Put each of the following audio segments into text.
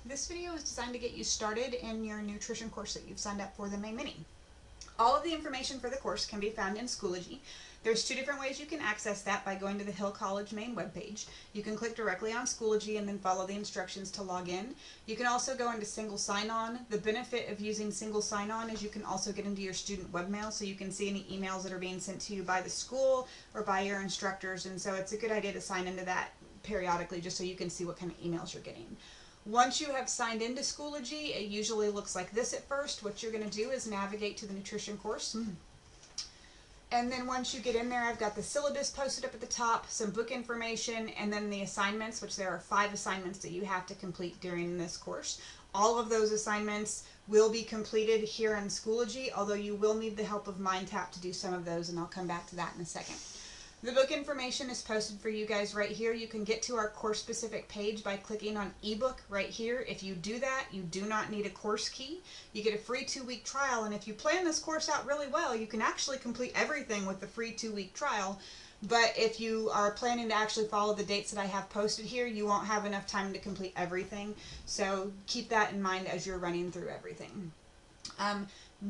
This video is designed to get you started in your nutrition course that you've signed up for, the May Mini. All of the information for the course can be found in Schoology. There's two different ways you can access that by going to the Hill College main webpage. You can click directly on Schoology and then follow the instructions to log in. You can also go into single sign-on. The benefit of using single sign-on is you can also get into your student webmail, so you can see any emails that are being sent to you by the school or by your instructors, and so it's a good idea to sign into that periodically just so you can see what kind of emails you're getting. Once you have signed into Schoology, it usually looks like this at first. What you're going to do is navigate to the nutrition course. And then once you get in there, I've got the syllabus posted up at the top, some book information, and then the assignments, which there are 5 assignments that you have to complete during this course. All of those assignments will be completed here in Schoology, although you will need the help of MindTap to do some of those, and I'll come back to that in a second. The book information is posted for you guys right here. You can get to our course-specific page by clicking on ebook right here. If you do that, you do not need a course key. You get a free 2-week trial, and if you plan this course out really well, you can actually complete everything with the free 2-week trial. But if you are planning to actually follow the dates that I have posted here, you won't have enough time to complete everything. So keep that in mind as you're running through everything.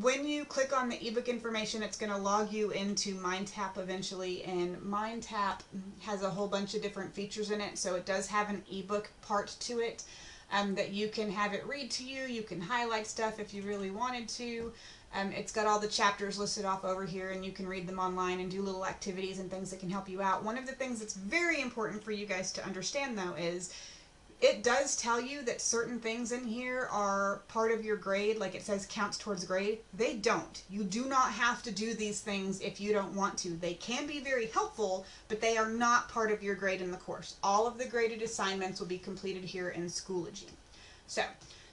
When you click on the ebook information, it's going to log you into MindTap eventually, and MindTap has a whole bunch of different features in it, so it does have an ebook part to it that you can have it read to you. You can highlight stuff if you really wanted to. It's got all the chapters listed off over here, and you can read them online and do little activities and things that can help you out. One of the things that's very important for you guys to understand, though, is it does tell you that certain things in here are part of your grade, like it says counts towards grade. They don't. You do not have to do these things if you don't want to. They can be very helpful, but they are not part of your grade in the course. All of the graded assignments will be completed here in Schoology. So,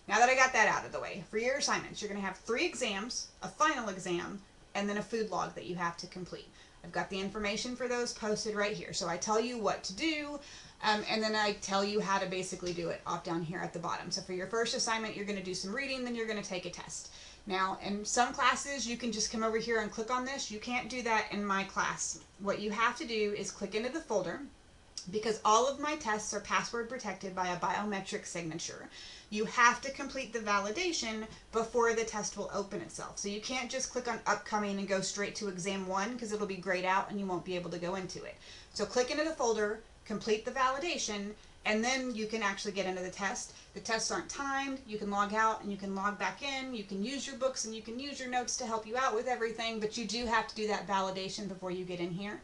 now that I got that out of the way, for your assignments, you're going to have 3 exams, a final exam, and then a food log that you have to complete. I've got the information for those posted right here. So I tell you what to do, and then I tell you how to basically do it off down here at the bottom. So for your first assignment, you're going to do some reading, then you're going to take a test. Now, in some classes, you can just come over here and click on this. You can't do that in my class. What you have to do is click into the folder, because all of my tests are password protected by a biometric signature. You have to complete the validation before the test will open itself. So you can't just click on upcoming and go straight to exam 1, because it'll be grayed out and you won't be able to go into it. So click into the folder, complete the validation, and then you can actually get into the test. The tests aren't timed. You can log out and you can log back in. You can use your books and you can use your notes to help you out with everything, but you do have to do that validation before you get in here.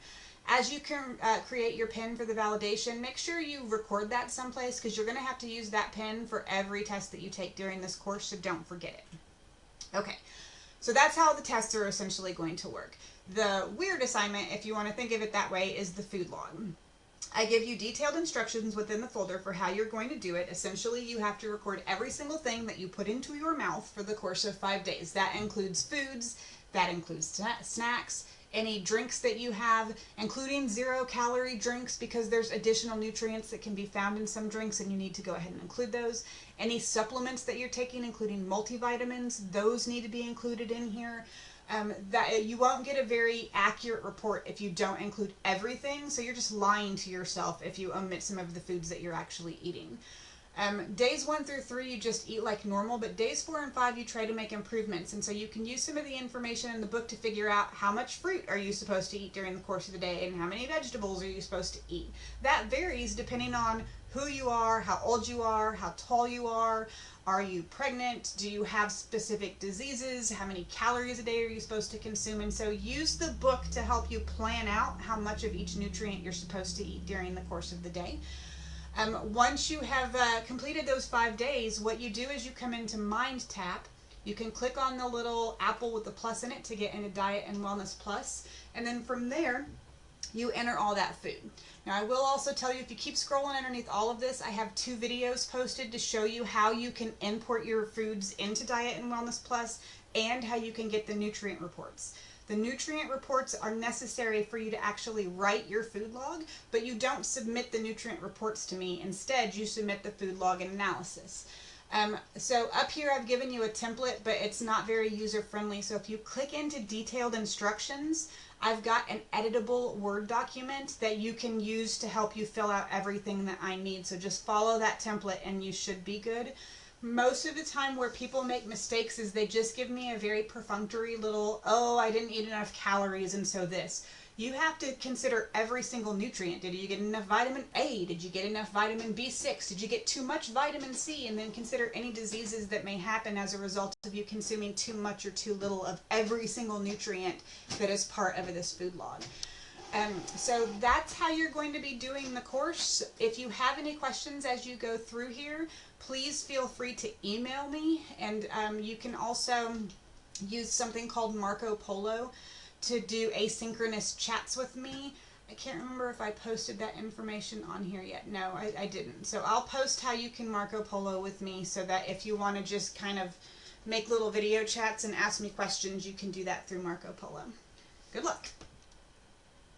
As you can create your pin for the validation, make sure you record that someplace, because you're going to have to use that pin for every test that you take during this course, so don't forget it. Okay, so that's how the tests are essentially going to work. The weird assignment, if you want to think of it that way, is the food log. I give you detailed instructions within the folder for how you're going to do it. Essentially, you have to record every single thing that you put into your mouth for the course of 5 days. That includes foods, that includes snacks, any drinks that you have, including 0-calorie drinks, because there's additional nutrients that can be found in some drinks and you need to go ahead and include those. Any supplements that you're taking, including multivitamins, those need to be included in here. That you won't get a very accurate report if you don't include everything, so you're just lying to yourself if you omit some of the foods that you're actually eating. Days 1 through 3 you just eat like normal, but days 4 and 5 you try to make improvements, and so you can use some of the information in the book to figure out how much fruit are you supposed to eat during the course of the day and how many vegetables are you supposed to eat. That varies depending on who you are, how old you are, how tall you are you pregnant, do you have specific diseases, how many calories a day are you supposed to consume, and so use the book to help you plan out how much of each nutrient you're supposed to eat during the course of the day. Once you have completed those 5 days, what you do is you come into MindTap. You can click on the little apple with the plus in it to get into Diet and Wellness Plus, and then from there you enter all that food. Now, I will also tell you, if you keep scrolling underneath all of this, I have 2 videos posted to show you how you can import your foods into Diet and Wellness Plus and how you can get the nutrient reports. The nutrient reports are necessary for you to actually write your food log, but you don't submit the nutrient reports to me. Instead, you submit the food log and analysis. So up here I've given you a template, but it's not very user-friendly. So if you click into detailed instructions, I've got an editable Word document that you can use to help you fill out everything that I need. So just follow that template and you should be good. Most of the time where people make mistakes is they just give me a very perfunctory little, oh, I didn't eat enough calories and so this. You have to consider every single nutrient. Did you get enough vitamin A? Did you get enough vitamin B6? Did you get too much vitamin C? And then consider any diseases that may happen as a result of you consuming too much or too little of every single nutrient that is part of this food log. So that's how you're going to be doing the course. If you have any questions as you go through here, please feel free to email me, and you can also use something called Marco Polo to do asynchronous chats with me. I can't remember if I posted that information on here yet. No, I didn't. So I'll post how you can Marco Polo with me so that if you want to just kind of make little video chats and ask me questions, you can do that through Marco Polo. Good luck.